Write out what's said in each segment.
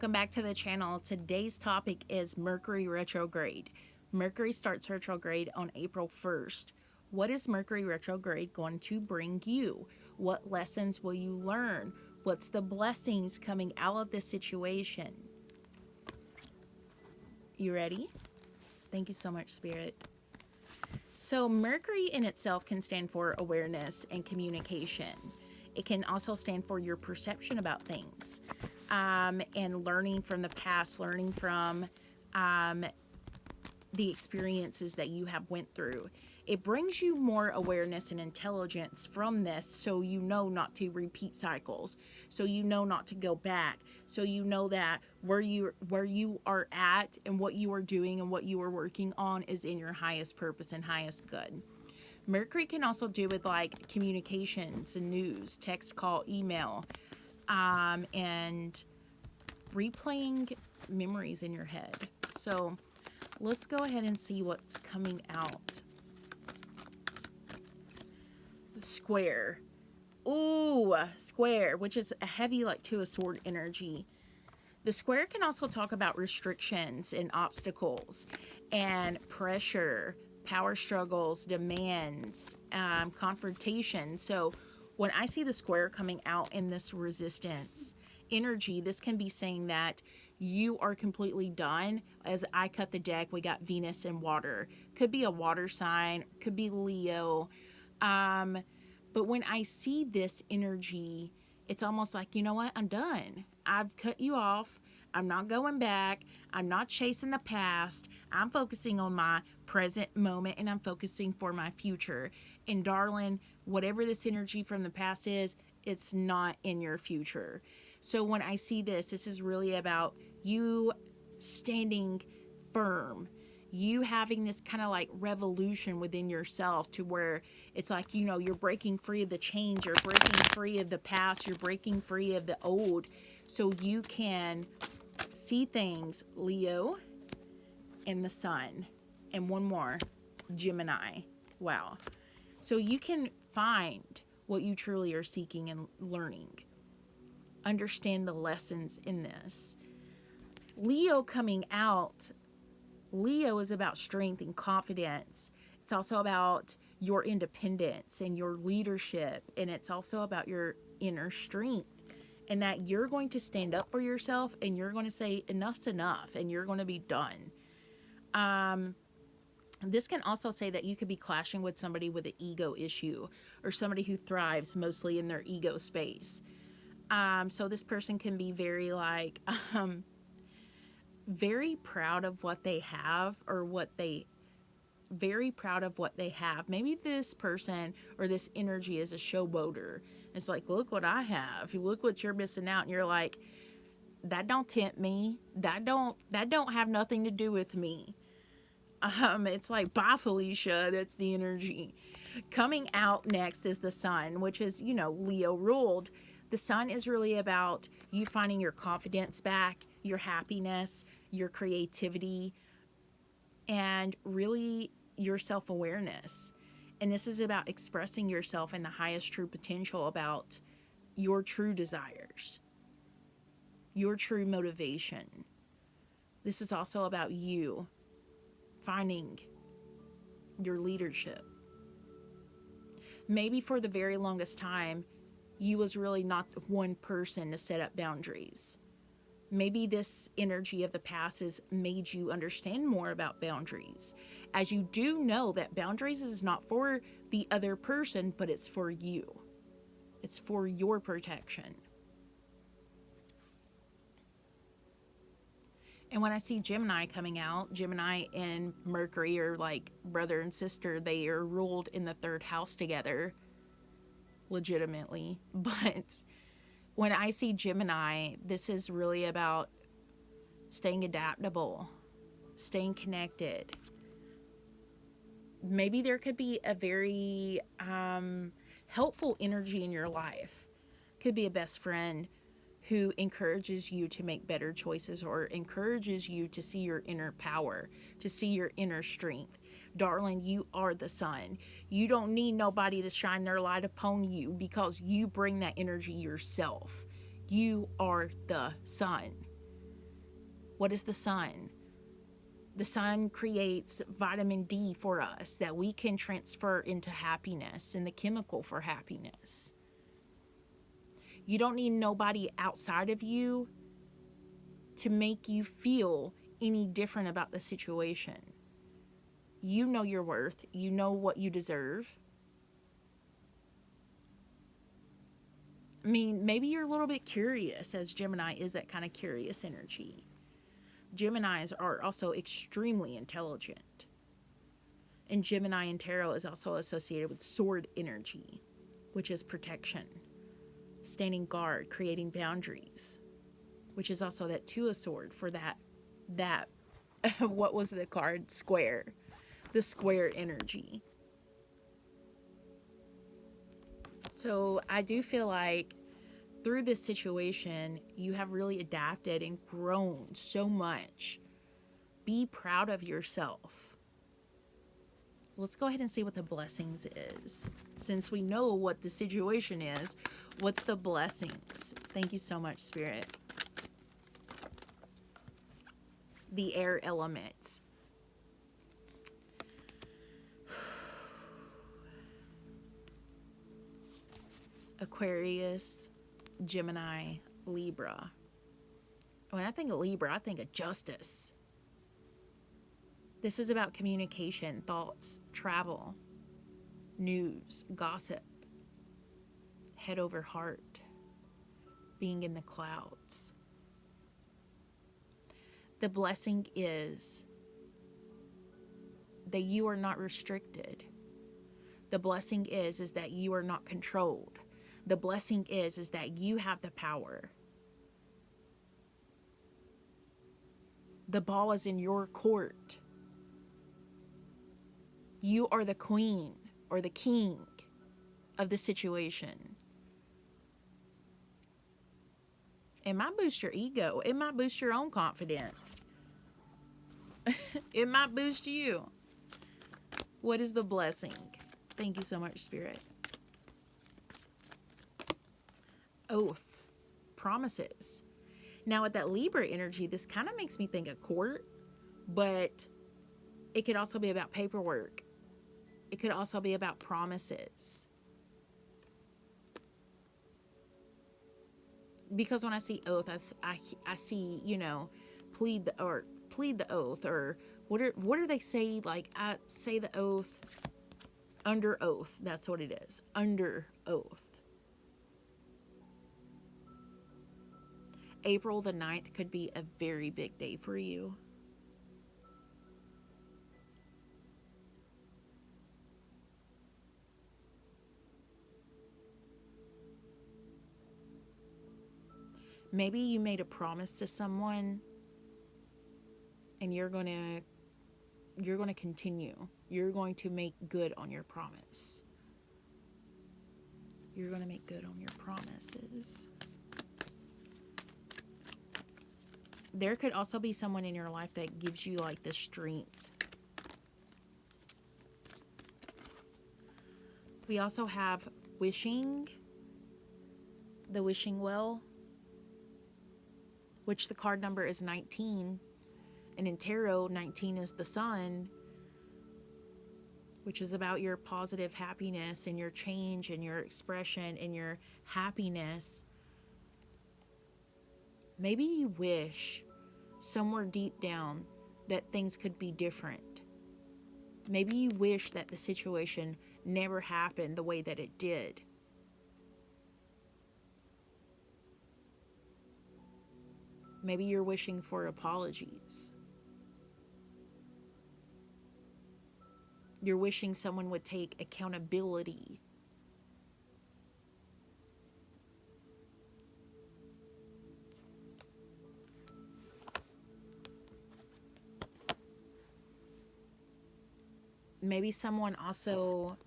welcome back to the channel. Today's topic is Mercury retrograde. Mercury starts retrograde on April 1st. What is Mercury retrograde going to bring you? What lessons will you learn? What's the blessings coming out of this situation? You ready? Thank you so much, Spirit. So Mercury in itself can stand for awareness and communication. It can also stand for your perception about things, and learning from the past, learning from the experiences that you have went through. It brings you more awareness and intelligence from this, so you know not to repeat cycles, so you know not to go back, so you know that where you are at and what you are doing and what you are working on is in your highest purpose and highest good. Mercury can also do with like communications and news, text, call, email, and replaying memories in your head. So let's go ahead and see what's coming out. The square. Ooh, square, which is a heavy like two of sword energy. The square can also talk about restrictions and obstacles and pressure, power struggles, demands, confrontation. So when I see the square coming out in this resistance energy, this can be saying that you are completely done. As I cut the deck, we got Venus and water. Could be a water sign, could be Leo. But when I see this energy, it's almost like, you know what? I'm done. I've cut you off. I'm not going back. I'm not chasing the past. I'm focusing on my present moment, and I'm focusing for my future. And darling, whatever this energy from the past is, it's not in your future. So when I see this, this is really about you standing firm, you having this kind of like revolution within yourself to where it's like, you know, you're breaking free of the chains, you're breaking free of the past, you're breaking free of the old, so you can see things. Leo and the sun, and one more, Gemini. Wow. So you can find what you truly are seeking and learning. Understand the lessons in this. Leo coming out. Leo is about strength and confidence. It's also about your independence and your leadership. And it's also about your inner strength, and that you're going to stand up for yourself, and you're going to say enough's enough, and you're going to be done. This can also say that you could be clashing with somebody with an ego issue, or somebody who thrives mostly in their ego space. So this person can be very like, very proud of what they have, or very proud of what they have. Maybe this person or this energy is a showboater. It's like, look what I have. You look what you're missing out. And you're like, that don't tempt me. That don't have nothing to do with me. It's like, bye, Felicia. That's the energy. Coming out next is the sun, which is, you know, Leo ruled. The sun is really about you finding your confidence back, your happiness, your creativity, and really your self-awareness. And this is about expressing yourself in the highest true potential, about your true desires, your true motivation. This is also about you finding your leadership. Maybe for the very longest time, you was really not one person to set up boundaries. Maybe this energy of the past has made you understand more about boundaries, as you do know that boundaries is not for the other person, but it's for you. It's for your protection. And when I see Gemini coming out, Gemini and Mercury are like brother and sister. They are ruled in the third house together, legitimately. But when I see Gemini, this is really about staying adaptable, staying connected. Maybe there could be a very helpful energy in your life. Could be a best friend who encourages you to make better choices, or encourages you to see your inner power, to see your inner strength. Darling, you are the sun. You don't need nobody to shine their light upon you, because you bring that energy yourself. You are the sun. What is the sun? The sun creates vitamin D for us that we can transfer into happiness and the chemical for happiness. You don't need nobody outside of you to make you feel any different about the situation. You know your worth. You know what you deserve. I mean, maybe you're a little bit curious, as Gemini is that kind of curious energy. Geminis are also extremely intelligent. And Gemini in tarot is also associated with sword energy, which is protection, standing guard, creating boundaries, which is also that two of sword for that what was the card? Square. The square energy. So I do feel like through this situation, you have really adapted and grown so much. Be proud of yourself. Let's go ahead and see what the blessings is. Since we know what the situation is, what's the blessings? Thank you so much, Spirit. The air element. Aquarius, Gemini, Libra. When I think of Libra, I think of justice. This is about communication, thoughts, travel, news, gossip, head over heart, being in the clouds. The blessing is that you are not restricted. The blessing is that you are not controlled. The blessing is that you have the power. The ball is in your court. You are the queen or the king of the situation. It might boost your ego. It might boost your own confidence. It might boost you. What is the blessing? Thank you so much, Spirit. Oath. Promises. Now with that Libra energy, this kind of makes me think of court, but it could also be about paperwork. It could also be about promises. Because when I see oath, I see, plead the oath, or what do they say? Like, I say the oath under oath. That's what it is. Under oath. April the 9th could be a very big day for you. Maybe you made a promise to someone and you're going to continue. You're going to make good on your promise. You're going to make good on your promises. There could also be someone in your life that gives you like the strength. We also have wishing, the wishing well, which the card number is 19. And in tarot, 19 is the sun, which is about your positive happiness and your change and your expression and your happiness. Maybe you wish somewhere deep down that things could be different. Maybe you wish that the situation never happened the way that it did. Maybe you're wishing for apologies. You're wishing someone would take accountability. Maybe someone also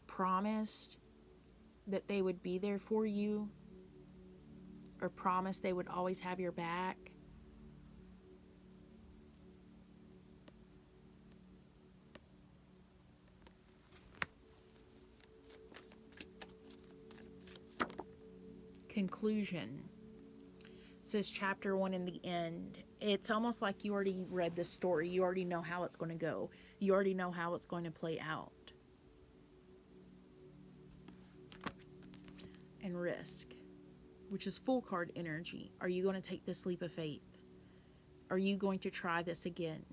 promised that they would be there for you, or promised they would always have your back. Conclusion. It says chapter 1 in the end. It's almost like you already read the story. You already know how it's going to go. You already know how it's going to play out. And risk, which is full card energy. Are you going to take this leap of faith? Are you going to try this again?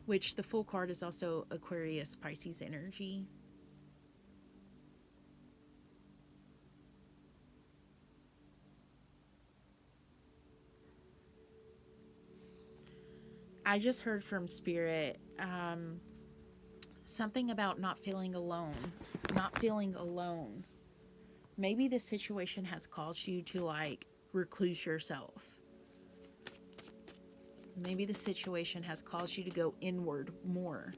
Which the full card is also Aquarius, Pisces energy. I just heard from Spirit something about not feeling alone. Not feeling alone. Maybe this situation has caused you to like recluse yourself. Maybe the situation has caused you to go inward more.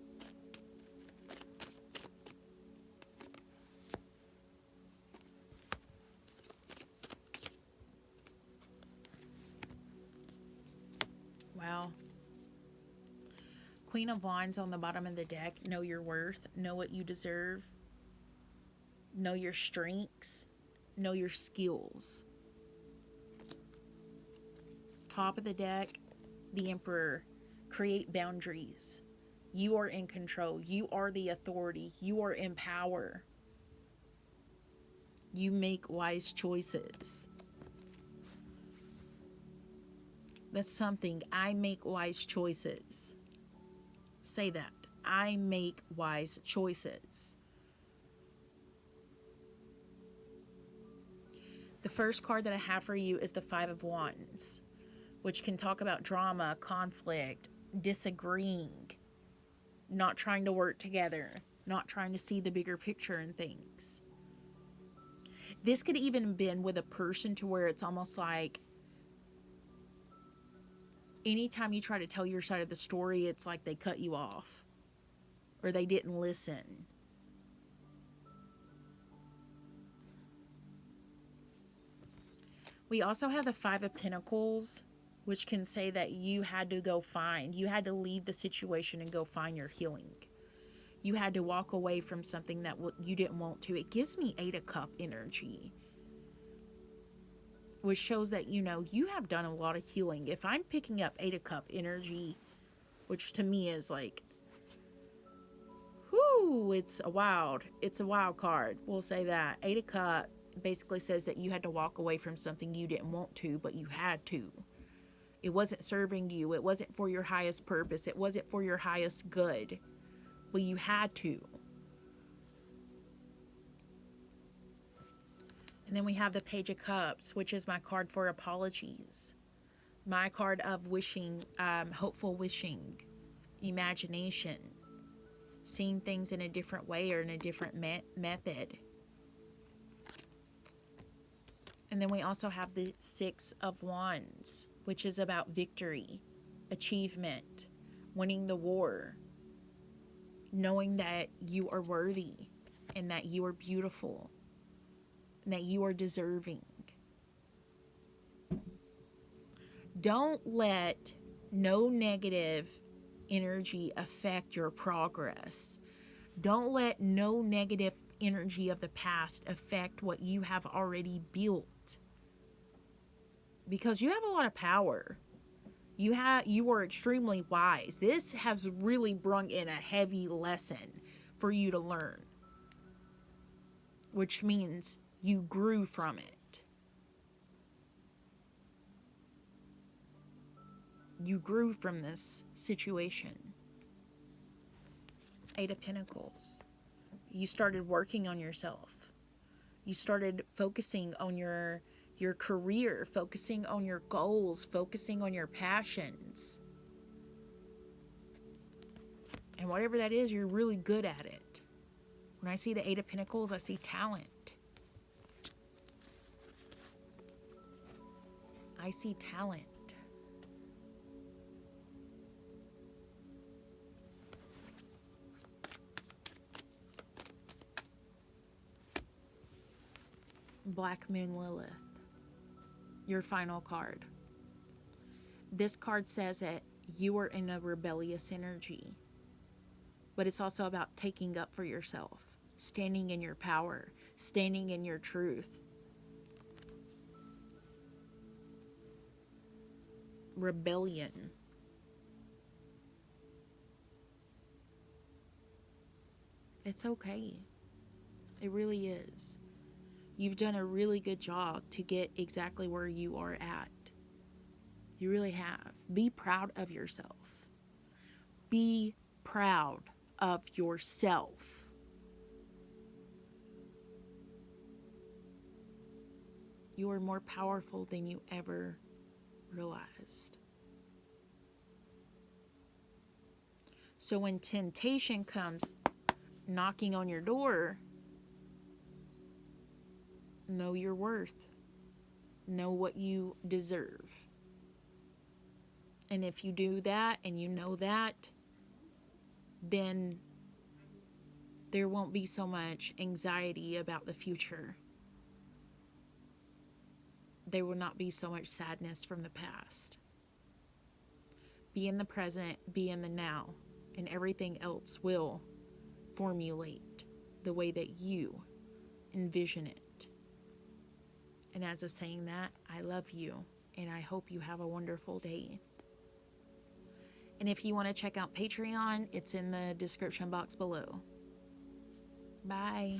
Wow. Queen of Wands on the bottom of the deck. Know your worth. Know what you deserve. Know your strengths. Know your skills. Top of the deck, the Emperor. Create boundaries. You are in control. You are the authority. You are in power. You make wise choices. That's something. I make wise choices. Say that. I make wise choices. The first card that I have for you is the Five of Wands, which can talk about drama, conflict, disagreeing, not trying to work together, not trying to see the bigger picture in things. This could even have been with a person to where it's almost like anytime you try to tell your side of the story, it's like they cut you off or they didn't listen. We also have the Five of Pentacles, which can say that you had to go find, you had to leave the situation and go find your healing. You had to walk away from something that you didn't want to. It gives me Eight of Cup energy, which shows that, you know, you have done a lot of healing. If I'm picking up Eight of Cup energy, which to me is like, whoo, it's a wild card. We'll say that. Eight of Cup basically says that you had to walk away from something you didn't want to, but you had to. It wasn't serving you. It wasn't for your highest purpose. It wasn't for your highest good. But you had to. And then we have the Page of Cups, which is my card for apologies. My card of wishing, hopeful wishing, imagination, seeing things in a different way or in a different method. And then we also have the Six of Wands, which is about victory, achievement, winning the war, knowing that you are worthy and that you are beautiful and that you are deserving. Don't let no negative energy affect your progress. Don't let no negative energy of the past affect what you have already built. Because you have a lot of power. You are extremely wise. This has really brung in a heavy lesson for you to learn, which means you grew from it. You grew from this situation. Eight of Pentacles. You started working on yourself. You started focusing on your career, focusing on your goals, focusing on your passions. And whatever that is, you're really good at it. When I see the Eight of Pentacles, I see talent. I see talent. Black Moon Lilith, your final card. This card says that you are in a rebellious energy, but it's also about taking up for yourself. standing in your power, standing in your truth. Rebellion. It's okay. It really is. You've done a really good job to get exactly where you are at. You really have. Be proud of yourself. Be proud of yourself. You are more powerful than you ever realized. So when temptation comes knocking on your door, know your worth. Know what you deserve. And if you do that and you know that, then there won't be so much anxiety about the future. There will not be so much sadness from the past. Be in the present, be in the now, and everything else will formulate the way that you envision it. And as of saying that, I love you, and I hope you have a wonderful day. And if you want to check out Patreon, it's in the description box below. Bye.